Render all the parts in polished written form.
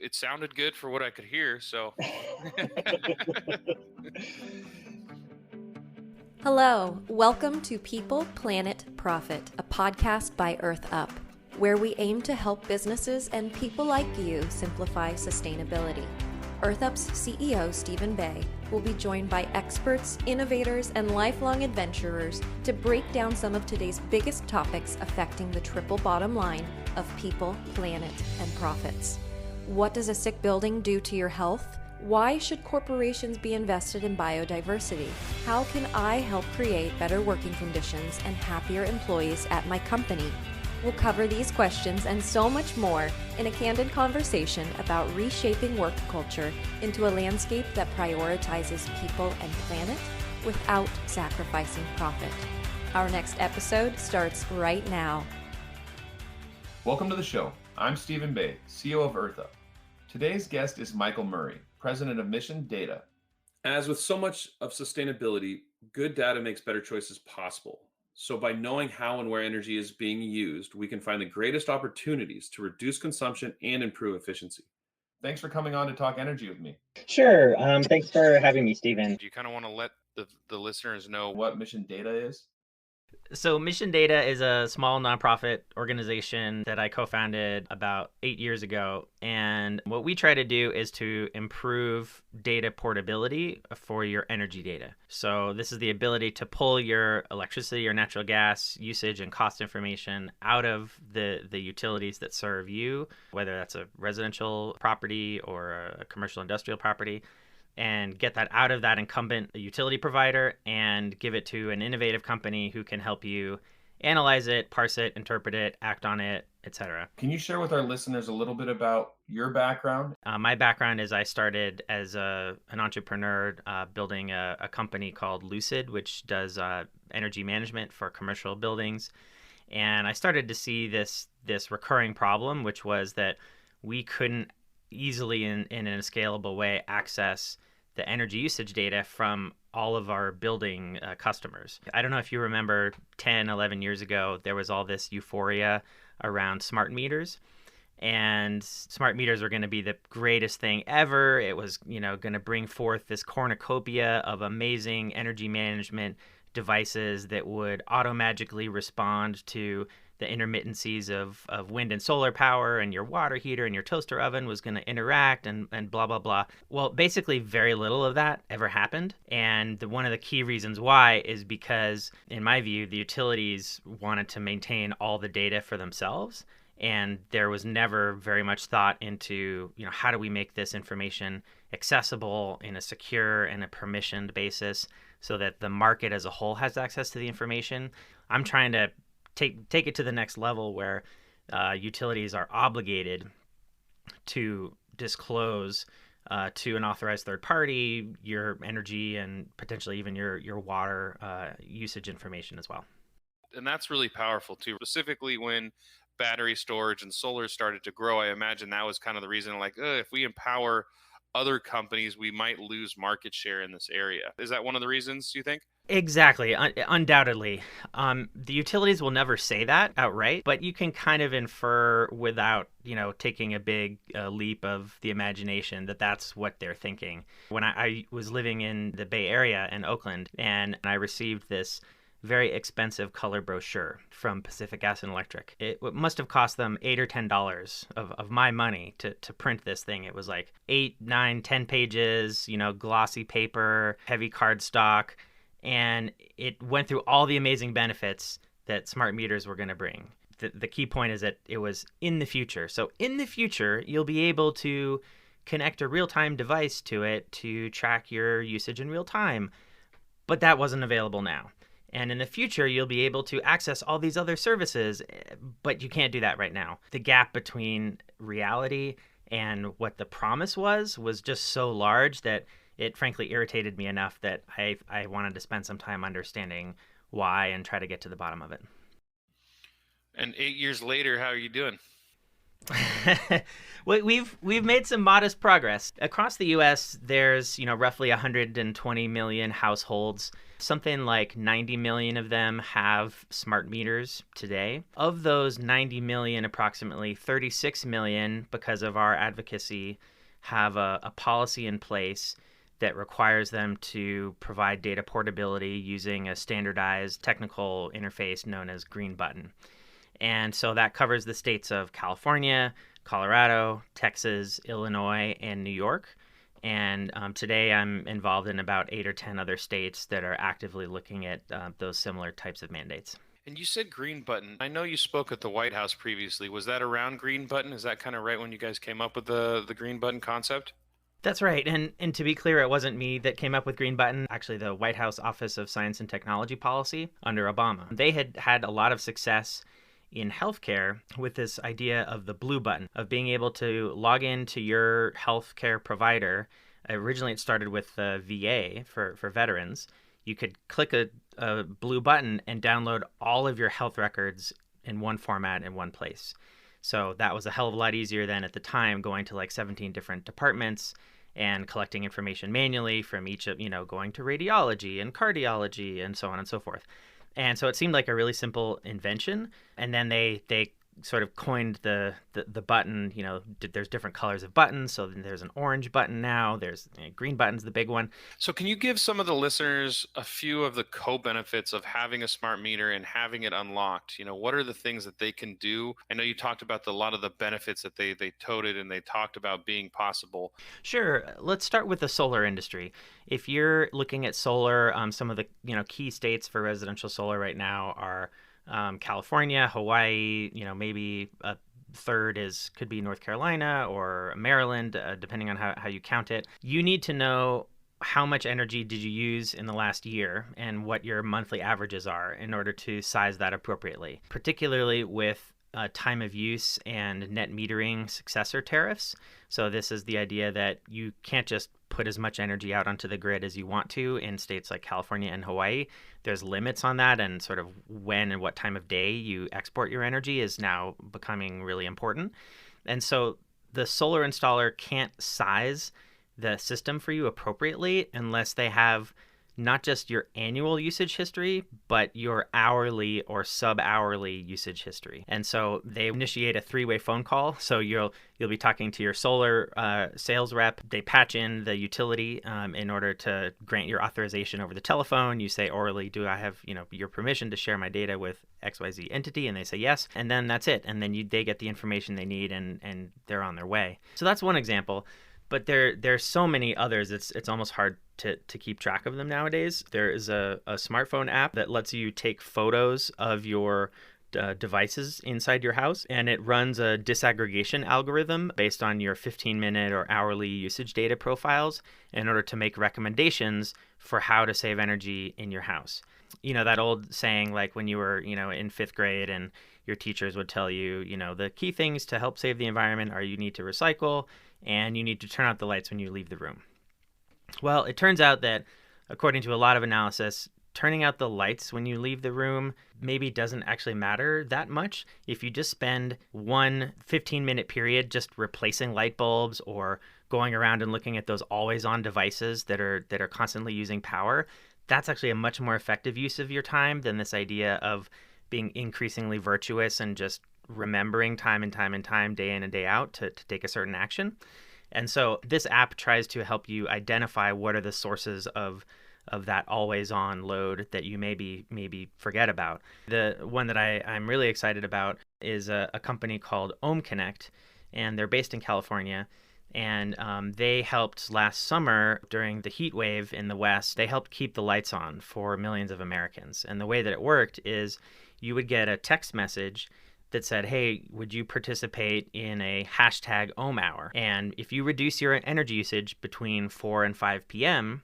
it sounded good for what I could hear. So, Hello, welcome to People, Planet, Profit, a podcast by EarthUP, where we aim to help businesses and people like you simplify sustainability. EarthUP's CEO Stephen Bay will be joined by experts, innovators, and lifelong adventurers to break down some of today's biggest topics affecting the triple bottom line of people, planet, and profits. What does a sick building do to your health? Why should corporations be invested in biodiversity? How can I help create better working conditions and happier employees at my company? We'll cover these questions and so much more in a candid conversation about reshaping work culture into a landscape that prioritizes people and planet without sacrificing profit. Our next episode starts right now. Welcome to the show. I'm Stephen Bay, CEO of EarthUP. Today's guest is Michael Murray, President of Mission Data. As with so much of sustainability, good data makes better choices possible. So by knowing how and where energy is being used, we can find the greatest opportunities to reduce consumption and improve efficiency. Thanks for coming on to talk energy with me. Sure. Thanks for having me, Stephen. do you kind of want to let the listeners know What Mission Data is? So Mission Data is a small nonprofit organization that I co-founded about 8 years ago. And what we try to do is to improve data portability for your energy data. So this is the ability to pull your electricity or natural gas usage and cost information out of the utilities that serve you, whether that's a residential property or a commercial industrial property, and get that out of that incumbent utility provider and give it to an innovative company who can help you analyze it, parse it, interpret it, act on it, etc. Can you share with our listeners a little bit about your background? My background is I started as an entrepreneur building a company called Lucid, which does energy management for commercial buildings. And I started to see this recurring problem, which was that we couldn't easily in a scalable way access the energy usage data from all of our building customers. I don't know if you remember 10, 11 years ago, there was all this euphoria around smart meters. And smart meters were going to be the greatest thing ever. It was, going to bring forth this cornucopia of amazing energy management devices that would auto-magically respond to the intermittencies of wind and solar power, and your water heater and your toaster oven was going to interact and blah, blah, blah. Well, basically very little of that ever happened. And one of the key reasons why is because, in my view, the utilities wanted to maintain all the data for themselves. And there was never very much thought into, how do we make this information accessible in a secure and a permissioned basis so that the market as a whole has access to the information. I'm trying to take it to the next level where utilities are obligated to disclose to an authorized third party your energy and potentially even your water usage information as well. and that's really powerful too, specifically when battery storage and solar started to grow. I imagine that was kind of the reason, like, if we empower other companies, we might lose market share in this area. Is that one of the reasons, you think? Exactly. Undoubtedly. The utilities will never say that outright, but you can kind of infer without, taking a big leap of the imagination that that's what they're thinking. When I was living in the Bay Area in Oakland, and I received this very expensive color brochure from Pacific Gas and Electric. It must have cost them $8 or $10 of my money to print this thing. It was like 8, 9, 10 pages, glossy paper, heavy cardstock. And it went through all the amazing benefits that smart meters were going to bring. The key point is that it was in the future. So in the future, you'll be able to connect a real-time device to it to track your usage in real time. But that wasn't available now. And in the future, you'll be able to access all these other services, but you can't do that right now. The gap between reality and what the promise was just so large that it frankly irritated me enough that I wanted to spend some time understanding why and try to get to the bottom of it. And 8 years later, how are you doing? We've made some modest progress. Across the U.S., there's roughly 120 million households something like 90 million of them have smart meters today. Of those 90 million, approximately 36 million, because of our advocacy, have a policy in place that requires them to provide data portability using a standardized technical interface known as Green Button. And so that covers the states of California, Colorado, Texas, Illinois, and New York. And today I'm involved in about 8 or 10 other states that are actively looking at those similar types of mandates. And you said Green Button. I know you spoke at the White House previously. Was that around Green Button? Is that kind of right when you guys came up with the Green Button concept? That's right. And to be clear, it wasn't me that came up with Green Button. Actually, the White House Office of Science and Technology Policy under Obama. They had a lot of success in healthcare with this idea of the blue button, of being able to log into your healthcare provider. Originally, it started with the VA for veterans. You could click a blue button and download all of your health records in one format in one place. So that was a hell of a lot easier than at the time going to like 17 different departments and collecting information manually from each of, going to radiology and cardiology and so on and so forth. And so it seemed like a really simple invention. And then they sort of coined the button. There's different colors of buttons. So then there's an orange button now. There's green button's the big one. So can you give some of the listeners a few of the co-benefits of having a smart meter and having it unlocked? What are the things that they can do? I know you talked about a lot of the benefits that they touted and they talked about being possible. Sure. Let's start with the solar industry. If you're looking at solar, some of the key states for residential solar right now are California, Hawaii, maybe a third could be North Carolina or Maryland, depending on how you count it. You need to know how much energy did you use in the last year and what your monthly averages are in order to size that appropriately, particularly with time of use and net metering successor tariffs. So this is the idea that you can't just put as much energy out onto the grid as you want to in states like California and Hawaii. There's limits on that, and sort of when and what time of day you export your energy is now becoming really important. And so the solar installer can't size the system for you appropriately unless they have not just your annual usage history, but your hourly or sub-hourly usage history. And so they initiate a 3-way phone call. So you'll be talking to your solar sales rep. They patch in the utility in order to grant your authorization over the telephone. You say orally, do I have your permission to share my data with XYZ entity? And they say yes. And then that's it. And then they get the information they need and they're on their way. So that's one example. But there's so many others. It's almost hard to keep track of them nowadays. There is a smartphone app that lets you take photos of your devices inside your house, and it runs a disaggregation algorithm based on your 15-minute or hourly usage data profiles in order to make recommendations for how to save energy in your house. That old saying, like when you were, in 5th grade and your teachers would tell you, the key things to help save the environment are you need to recycle and you need to turn out the lights when you leave the room. Well, it turns out that according to a lot of analysis, turning out the lights when you leave the room maybe doesn't actually matter that much. If you just spend one 15-minute period just replacing light bulbs or going around and looking at those always-on devices that are constantly using power, that's actually a much more effective use of your time than this idea of being increasingly virtuous and just remembering time and time and time, day in and day out, to take a certain action. And so this app tries to help you identify what are the sources of that always-on load that you maybe forget about. The one that I'm really excited about is a company called Ohm Connect, and they're based in California. And they helped last summer during the heat wave in the West. They helped keep the lights on for millions of Americans. And the way that it worked is you would get a text message that said, hey, would you participate in a hashtag Ohm Hour? And if you reduce your energy usage between 4 and 5 p.m.,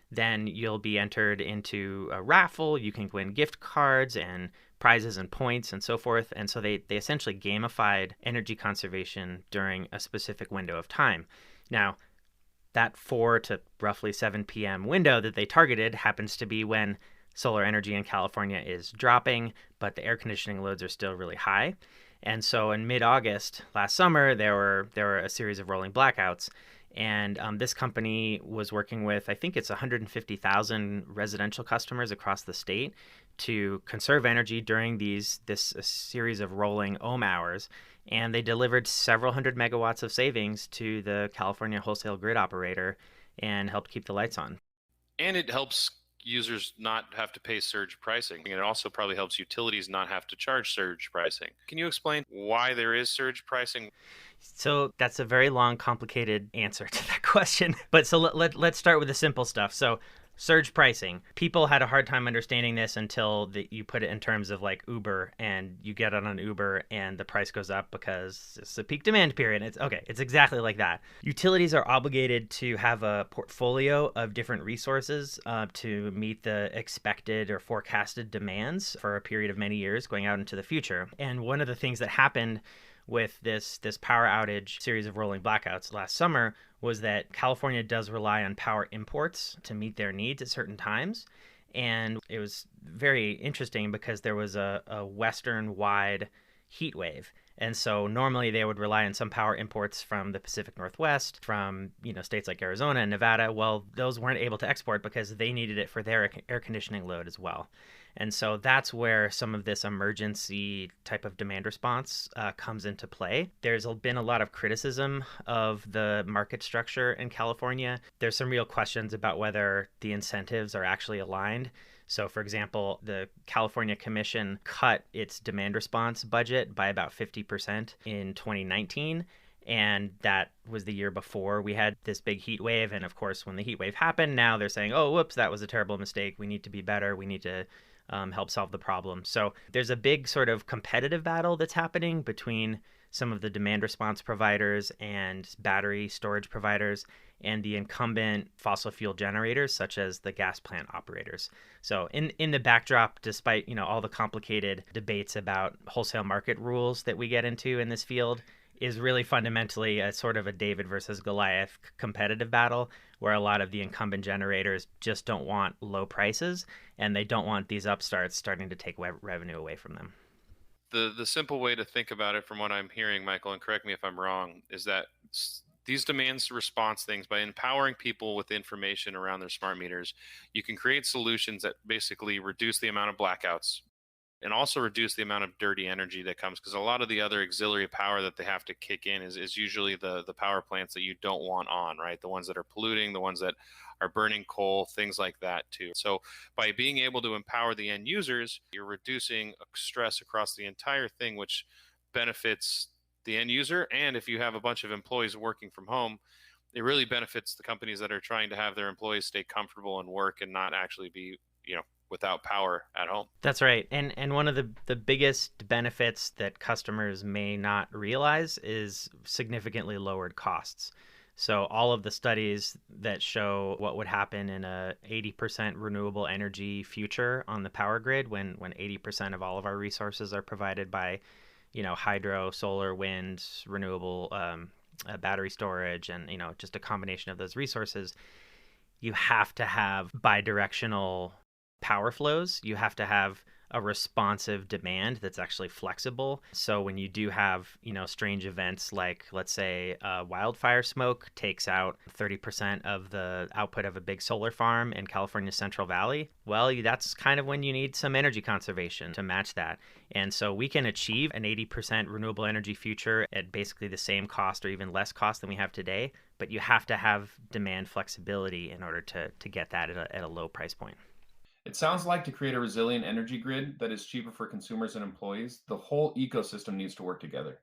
then you'll be entered into a raffle. You can win gift cards and prizes and points and so forth. And so they essentially gamified energy conservation during a specific window of time. Now, that 4 to roughly 7 p.m. window that they targeted happens to be when solar energy in California is dropping, but the air conditioning loads are still really high. And so in mid-August last summer, there were a series of rolling blackouts. And this company was working with, I think it's 150,000 residential customers across the state to conserve energy during this series of rolling ohm hours. And they delivered several hundred megawatts of savings to the California wholesale grid operator and helped keep the lights on. And it helps users not have to pay surge pricing. And it also probably helps utilities not have to charge surge pricing. Can you explain why there is surge pricing? So that's a very long, complicated answer to that question. But so let's start with the simple stuff. So surge pricing. People had a hard time understanding this until you put it in terms of like Uber, and you get on an Uber and the price goes up because it's a peak demand period. It's exactly like that. Utilities are obligated to have a portfolio of different resources to meet the expected or forecasted demands for a period of many years going out into the future. And one of the things that happened with this power outage series of rolling blackouts last summer was that California does rely on power imports to meet their needs at certain times. And it was very interesting because there was a western-wide heat wave. And so normally they would rely on some power imports from the Pacific Northwest, from states like Arizona and Nevada. Well, those weren't able to export because they needed it for their air conditioning load as well. And so that's where some of this emergency type of demand response comes into play. There's been a lot of criticism of the market structure in California. There's some real questions about whether the incentives are actually aligned. So, for example, the California Commission cut its demand response budget by about 50% in 2019. And that was the year before we had this big heat wave. And of course, when the heat wave happened, now they're saying, oh, whoops, that was a terrible mistake. We need to be better. We need to help solve the problem. So there's a big sort of competitive battle that's happening between some of the demand response providers and battery storage providers and the incumbent fossil fuel generators, such as the gas plant operators. So in the backdrop, despite all the complicated debates about wholesale market rules that we get into in this field, is really fundamentally a sort of a David versus Goliath competitive battle where a lot of the incumbent generators just don't want low prices and they don't want these upstarts starting to take revenue away from them. The simple way to think about it from what I'm hearing, Michael, and correct me if I'm wrong, is that these demands response things, by empowering people with information around their smart meters, you can create solutions that basically reduce the amount of blackouts and also reduce the amount of dirty energy that comes, because a lot of the other auxiliary power that they have to kick in is usually the power plants that you don't want on, right? The ones that are polluting, the ones that are burning coal, things like that too. So by being able to empower the end users, you're reducing stress across the entire thing, which benefits the end user. And if you have a bunch of employees working from home, it really benefits the companies that are trying to have their employees stay comfortable and work and not actually be, without power at home. That's right. And one of the biggest benefits that customers may not realize is significantly lowered costs. So all of the studies that show what would happen in a 80% renewable energy future on the power grid when 80% of all of our resources are provided by, hydro, solar, wind, renewable battery storage, and, just a combination of those resources, you have to have bidirectional power flows. You have to have a responsive demand that's actually flexible. So when you do have, strange events like, let's say, wildfire smoke takes out 30% of the output of a big solar farm in California's Central Valley, well, that's kind of when you need some energy conservation to match that. And so we can achieve an 80% renewable energy future at basically the same cost or even less cost than we have today. But you have to have demand flexibility in order to get that at a low price point. It sounds like to create a resilient energy grid that is cheaper for consumers and employees, the whole ecosystem needs to work together.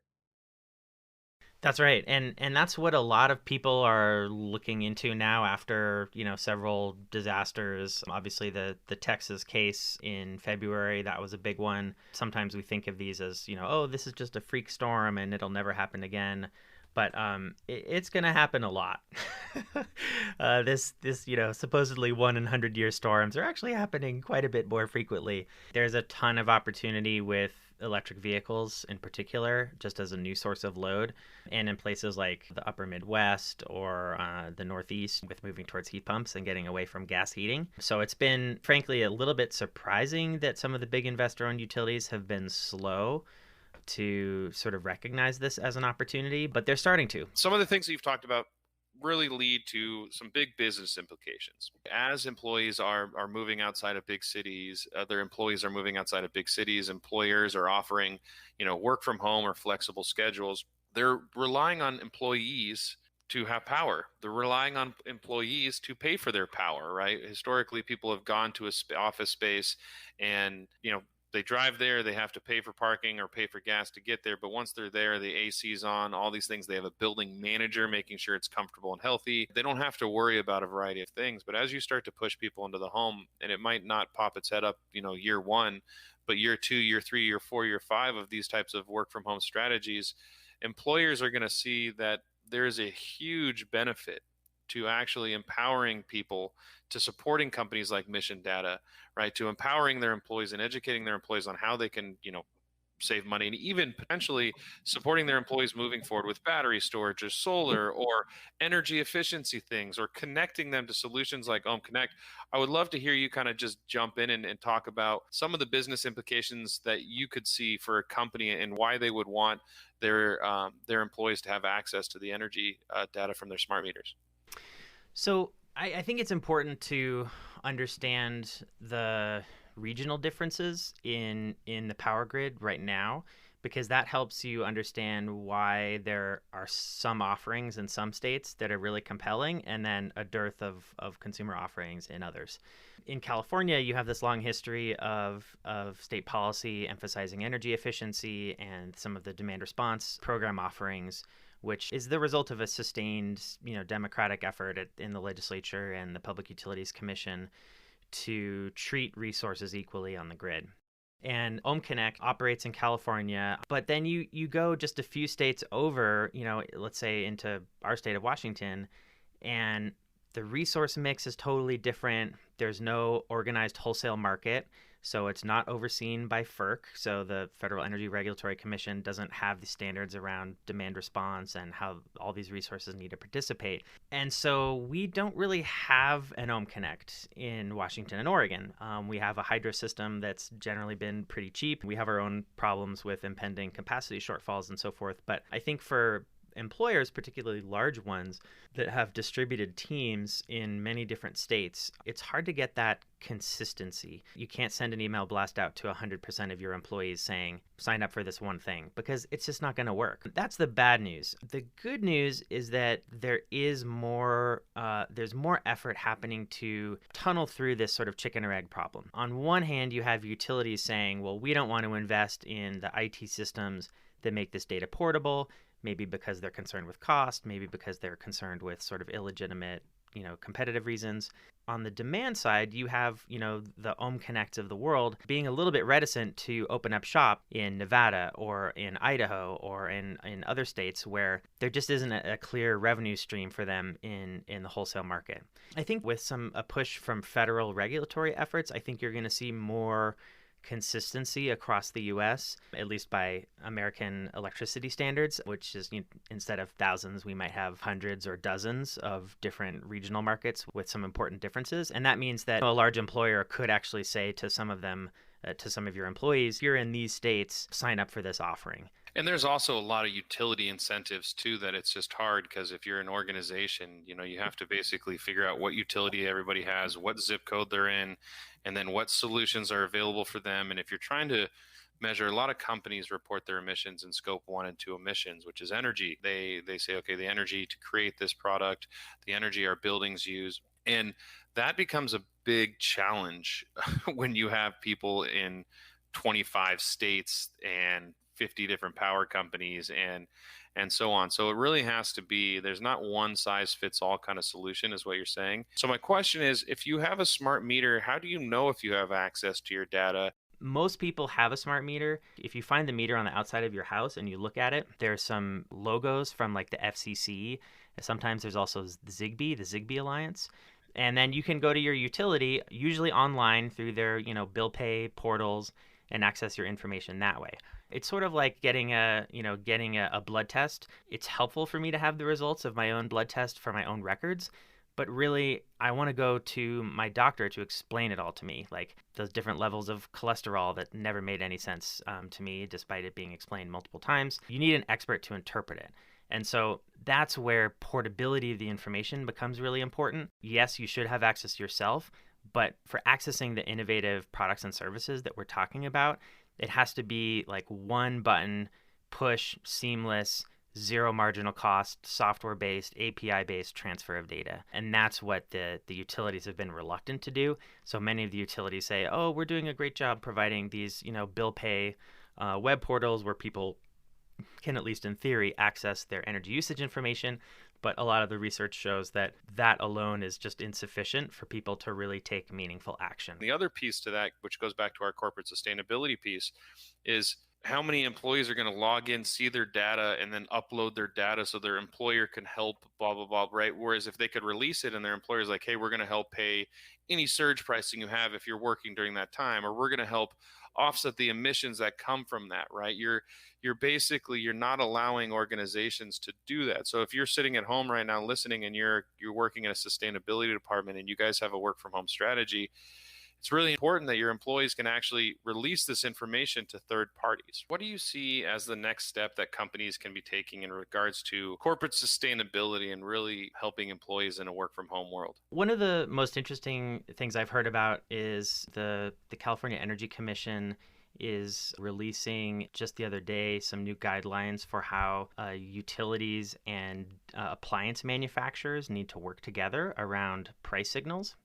That's right. And that's what a lot of people are looking into now after, several disasters. Obviously, the Texas case in February, that was a big one. Sometimes we think of these as, oh, this is just a freak storm and it'll never happen again. But it's going to happen a lot. This supposedly 1 in 100-year storms are actually happening quite a bit more frequently. There's a ton of opportunity with electric vehicles in particular, just as a new source of load, and in places like the upper Midwest or the Northeast with moving towards heat pumps and getting away from gas heating. So it's been, frankly, a little bit surprising that some of the big investor-owned utilities have been slow to sort of recognize this as an opportunity, but they're starting to. Some of the things that you've talked about really lead to some big business implications. As employees are moving outside of big cities, other employees are moving outside of big cities, employers are offering, work from home or flexible schedules. They're relying on employees to have power. They're relying on employees to pay for their power, right? Historically, people have gone to a office space and, they drive there, they have to pay for parking or pay for gas to get there. But once they're there, the AC's on, all these things. They have a building manager making sure it's comfortable and healthy. They don't have to worry about a variety of things. But as you start to push people into the home, and it might not pop its head up, year one, but year 2, year 3, year 4, year 5 of these types of work from home strategies, employers are going to see that there is a huge benefit to actually empowering people, to supporting companies like Mission Data, right? To empowering their employees and educating their employees on how they can, save money, and even potentially supporting their employees moving forward with battery storage or solar or energy efficiency things, or connecting them to solutions like Ohm Connect. I would love to hear you kind of just jump in and talk about some of the business implications that you could see for a company and why they would want their employees to have access to the energy data from their smart meters. So I think it's important to understand the regional differences in the power grid right now, because that helps you understand why there are some offerings in some states that are really compelling and then a dearth of consumer offerings in others. In California, you have this long history of state policy emphasizing energy efficiency and some of the demand response program offerings, which is the result of a sustained, democratic effort in the legislature and the Public Utilities Commission to treat resources equally on the grid. And Ohm Connect operates in California, but then you go just a few states over, let's say into our state of Washington, and the resource mix is totally different. There's no organized wholesale market, so it's not overseen by FERC. So the Federal Energy Regulatory Commission doesn't have the standards around demand response and how all these resources need to participate. And so we don't really have an Ohm Connect in Washington and Oregon. We have a hydro system that's generally been pretty cheap. We have our own problems with impending capacity shortfalls and so forth. But I think for employers, particularly large ones that have distributed teams in many different states, it's hard to get that consistency. You can't send an email blast out to 100% of your employees saying, sign up for this one thing, because it's just not going to work. That's the bad news. The good news is that there is more, there's more effort happening to tunnel through this sort of chicken or egg problem. On one hand, you have utilities saying, well, we don't want to invest in the IT systems that make this data portable, maybe because they're concerned with cost, maybe because they're concerned with sort of illegitimate, competitive reasons. On the demand side, you have, the Ohm Connects of the world being a little bit reticent to open up shop in Nevada or in Idaho or in other states where there just isn't a clear revenue stream for them in the wholesale market. I think with a push from federal regulatory efforts, I think you're going to see more consistency across the U.S., at least by American electricity standards, which is, instead of thousands, we might have hundreds or dozens of different regional markets with some important differences. And that means that a large employer could actually say to some of them, to some of your employees, you're in these states, sign up for this offering. And there's also a lot of utility incentives too, that it's just hard because if you're an organization, you have to basically figure out what utility everybody has, what zip code they're in, and then what solutions are available for them. And if you're trying to measure, a lot of companies report their emissions in scope 1 and 2 emissions, which is energy. They say, okay, the energy to create this product, the energy our buildings use. And that becomes a big challenge when you have people in 25 states and 50 different power companies and so on. So it really has to be, there's not one size fits all kind of solution is what you're saying. So my question is, if you have a smart meter, how do you know if you have access to your data? Most people have a smart meter. If you find the meter on the outside of your house and you look at it, there's some logos from like the FCC. Sometimes there's also the Zigbee Alliance. And then you can go to your utility, usually online through their, bill pay portals, and access your information that way. It's sort of like getting a blood test. It's helpful for me to have the results of my own blood test for my own records, but really I want to go to my doctor to explain it all to me, like those different levels of cholesterol that never made any sense to me despite it being explained multiple times. You need an expert to interpret it. And so that's where portability of the information becomes really important. Yes, you should have access yourself, but for accessing the innovative products and services that we're talking about, it has to be like one button, push, seamless, zero marginal cost, software-based, API-based transfer of data. And that's what the utilities have been reluctant to do. So many of the utilities say, oh, we're doing a great job providing these, bill pay web portals where people can, at least in theory, access their energy usage information. But a lot of the research shows that that alone is just insufficient for people to really take meaningful action. The other piece to that, which goes back to our corporate sustainability piece, is how many employees are going to log in, see their data, and then upload their data so their employer can help, blah, blah, blah, right? Whereas if they could release it and their employer's like, hey, we're going to help pay any surge pricing you have if you're working during that time, or we're going to help offset the emissions that come from that, right? You're not allowing organizations to do that. So if you're sitting at home right now listening and you're working in a sustainability department and you guys have a work from home strategy, it's really important that your employees can actually release this information to third parties. What do you see as the next step that companies can be taking in regards to corporate sustainability and really helping employees in a work from home world? One of the most interesting things I've heard about is the California Energy Commission is releasing just the other day some new guidelines for how utilities and appliance manufacturers need to work together around price signals.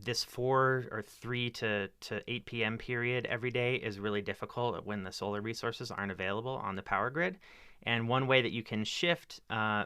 This 4 or 3 to 8 p.m. period every day is really difficult when the solar resources aren't available on the power grid. And one way that you can shift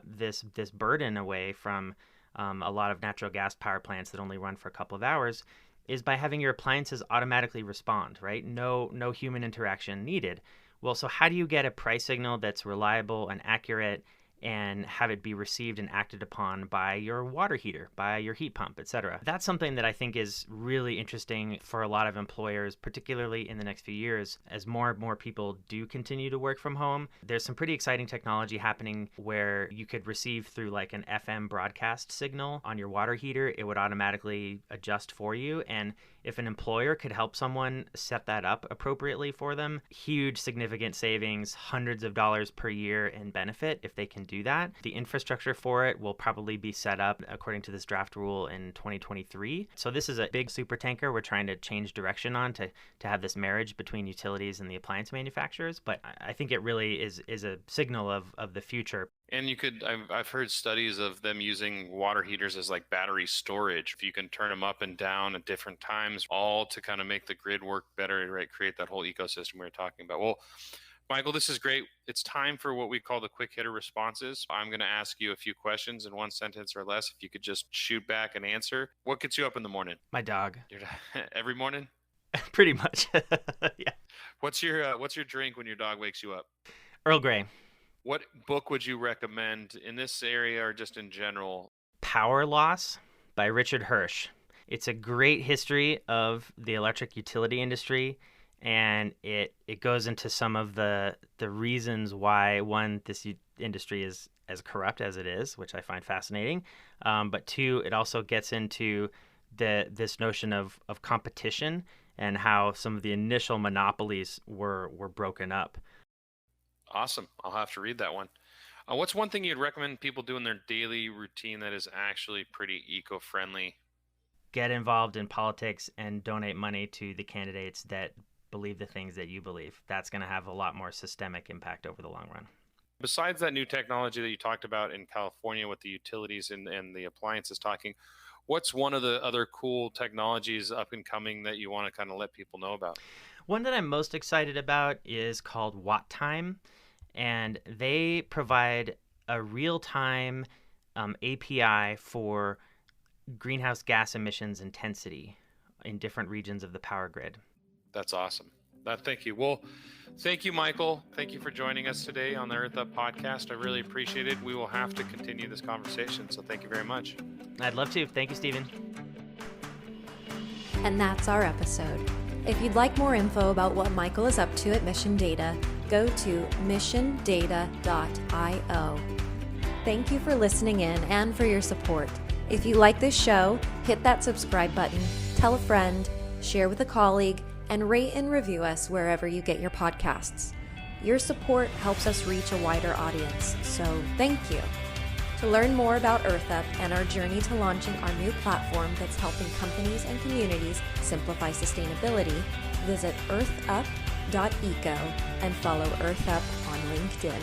this burden away from a lot of natural gas power plants that only run for a couple of hours is by having your appliances automatically respond, right? No human interaction needed. Well, so how do you get a price signal that's reliable and accurate and have it be received and acted upon by your water heater, by your heat pump, etc.? That's something that I think is really interesting for a lot of employers, particularly in the next few years. As more and more people do continue to work from home, there's some pretty exciting technology happening where you could receive through like an FM broadcast signal on your water heater. It would automatically adjust for you. And if an employer could help someone set that up appropriately for them, huge significant savings, hundreds of dollars per year in benefit if they can do that. The infrastructure for it will probably be set up according to this draft rule in 2023. So this is a big super tanker we're trying to change direction on to have this marriage between utilities and the appliance manufacturers. But I think it really is a signal of the future. And I've heard studies of them using water heaters as like battery storage. If you can turn them up and down at different times, all to kind of make the grid work better, right? Create that whole ecosystem we were talking about. Well, Michael, this is great. It's time for what we call the quick hitter responses. I'm going to ask you a few questions in one sentence or less. If you could just shoot back an answer. What gets you up in the morning? My dog. Every morning? Pretty much. Yeah. What's your drink when your dog wakes you up? Earl Grey. What book would you recommend in this area or just in general? Power Loss by Richard Hirsch. It's a great history of the electric utility industry, and it goes into some of the reasons why, one, this industry is as corrupt as it is, which I find fascinating, but two, it also gets into this notion of competition and how some of the initial monopolies were broken up. Awesome. I'll have to read that one. What's one thing you'd recommend people do in their daily routine that is actually pretty eco-friendly? Get involved in politics and donate money to the candidates that believe the things that you believe. That's going to have a lot more systemic impact over the long run. Besides that new technology that you talked about in California with the utilities and the appliances talking, what's one of the other cool technologies up and coming that you want to kind of let people know about? One that I'm most excited about is called Watt Time, and they provide a real-time API for greenhouse gas emissions intensity in different regions of the power grid. That's awesome. Thank you. Well, thank you, Michael. Thank you for joining us today on the EarthUP podcast. I really appreciate it. We will have to continue this conversation, so thank you very much. I'd love to. Thank you, Stephen. And that's our episode. If you'd like more info about what Michael is up to at Mission Data, go to missiondata.io. Thank you for listening in and for your support. If you like this show, hit that subscribe button, tell a friend, share with a colleague, and rate and review us wherever you get your podcasts. Your support helps us reach a wider audience, so thank you. To learn more about EarthUP and our journey to launching our new platform that's helping companies and communities simplify sustainability, visit earthup.eco and follow EarthUP on LinkedIn.